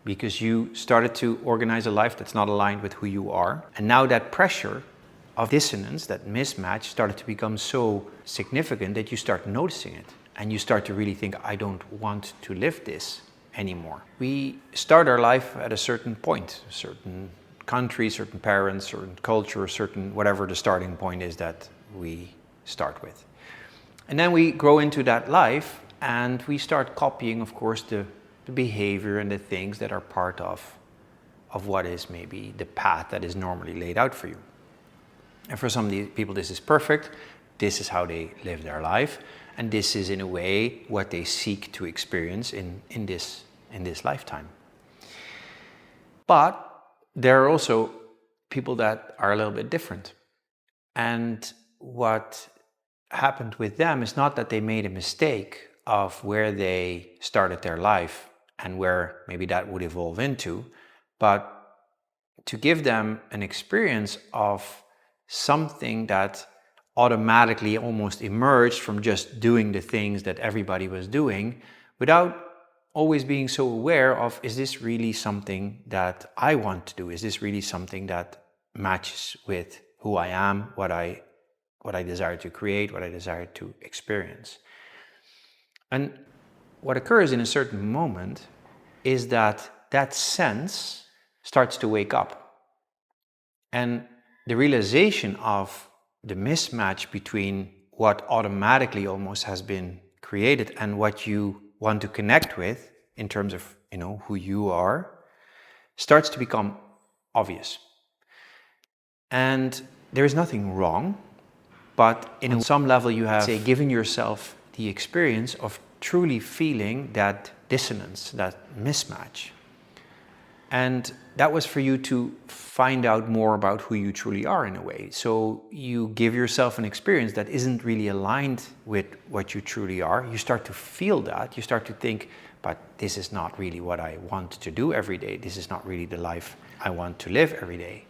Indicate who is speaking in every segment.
Speaker 1: because you started to organize a life that's not aligned with who you are. And now that pressure of dissonance, that mismatch, started to become so significant that you start noticing it. And you start to really think, I don't want to live this anymore. We start our life at a certain point, a certain country, certain parents, certain culture, certain whatever the starting point is that we start with. And then we grow into that life and we start copying, of course, the behavior and the things that are part of what is maybe the path that is normally laid out for you. And for some of these people, this is perfect. This is how they live their life. And this is, in a way, what they seek to experience in this lifetime. But there are also people that are a little bit different. And what happened with them is not that they made a mistake of where they started their life and where maybe that would evolve into, but to give them an experience of something that automatically almost emerged from just doing the things that everybody was doing without always being so aware of, is this really something that I want to do? Is this really something that matches with who I am, what I desire to create, what I desire to experience? And what occurs in a certain moment is that that sense starts to wake up. And the realization of the mismatch between what automatically almost has been created and what you want to connect with in terms of, who you are, starts to become obvious. And there is nothing wrong, but on some level you have, say, given yourself the experience of truly feeling that dissonance, that mismatch. And that was for you to find out more about who you truly are in a way. So you give yourself an experience that isn't really aligned with what you truly are. You start to feel that. You start to think, but this is not really what I want to do every day. This is not really the life I want to live every day.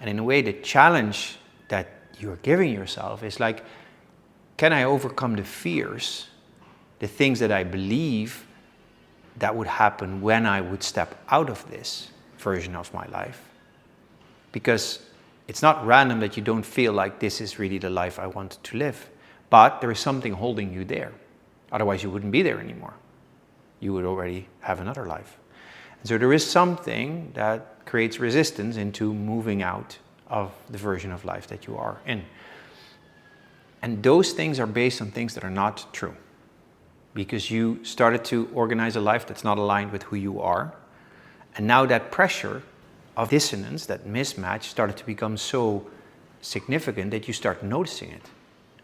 Speaker 1: And in a way, the challenge that you're giving yourself is like, can I overcome the fears, the things that I believe that would happen when I would step out of this version of my life? Because it's not random that you don't feel like this is really the life I want to live, but there is something holding you there. Otherwise you wouldn't be there anymore. You would already have another life. And so there is something that creates resistance into moving out of the version of life that you are in. And those things are based on things that are not true, because you started to organize a life that's not aligned with who you are. And now that pressure of dissonance, that mismatch, started to become so significant that you start noticing it.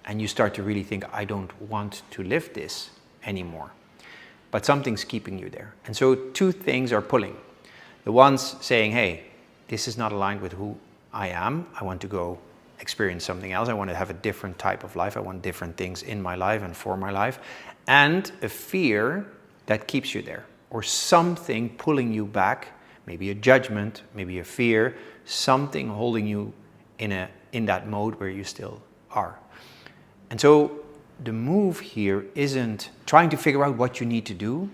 Speaker 1: And you start to really think, I don't want to live this anymore. But something's keeping you there. And so two things are pulling. The one's saying, hey, this is not aligned with who I am. I want to go experience something else. I want to have a different type of life. I want different things in my life and for my life. And a fear that keeps you there, or something pulling you back, maybe a judgment, maybe a fear, something holding you in that mode where you still are. And so the move here isn't trying to figure out what you need to do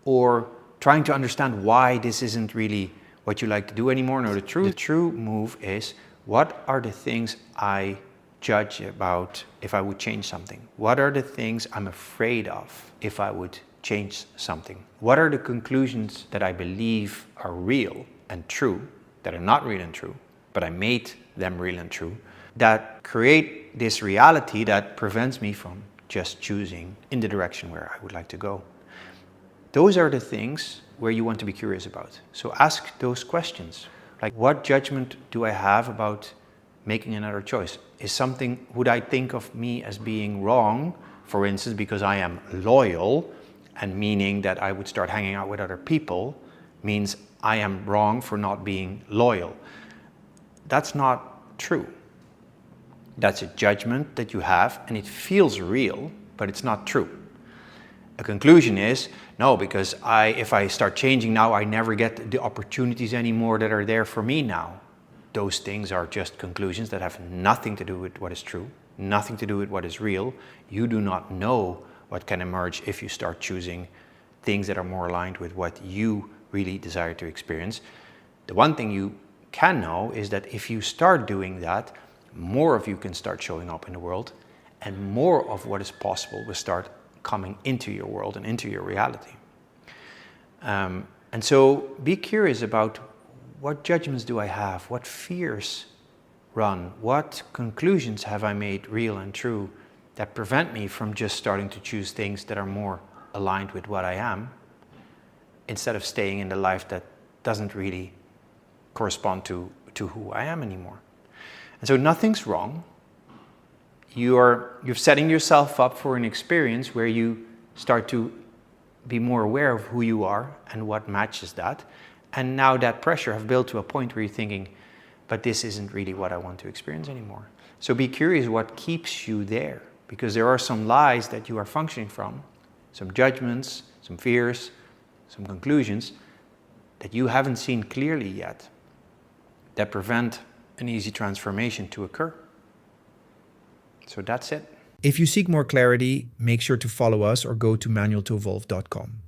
Speaker 1: or trying to understand why this isn't really what you like to do anymore. No, the true move is, what are the things I judge about if I would change something? What are the things I'm afraid of if I would change something? What are the conclusions that I believe are real and true, that are not real and true, but I made them real and true, that create this reality that prevents me from just choosing in the direction where I would like to go? Those are the things where you want to be curious about. So ask those questions. Like, what judgment do I have about making another choice? Would I think of me as being wrong, for instance, because I am loyal, and meaning that I would start hanging out with other people means I am wrong for not being loyal? That's not true. That's a judgment that you have, and it feels real, but it's not true. A conclusion is, no, because if I start changing now, I never get the opportunities anymore that are there for me now. Those things are just conclusions that have nothing to do with what is true, nothing to do with what is real. You do not know what can emerge if you start choosing things that are more aligned with what you really desire to experience. The one thing you can know is that if you start doing that, more of you can start showing up in the world, and more of what is possible will start coming into your world and into your reality. And so be curious about, what judgments do I have? What fears run? What conclusions have I made real and true that prevent me from just starting to choose things that are more aligned with what I am, instead of staying in the life that doesn't really correspond to who I am anymore? And so nothing's wrong. You're setting yourself up for an experience where you start to be more aware of who you are and what matches that. And now that pressure have built to a point where you're thinking, but this isn't really what I want to experience anymore. So be curious what keeps you there, because there are some lies that you are functioning from, some judgments, some fears, some conclusions that you haven't seen clearly yet, that prevent an easy transformation to occur. So that's it.
Speaker 2: If you seek more clarity, make sure to follow us or go to manualtoevolve.com.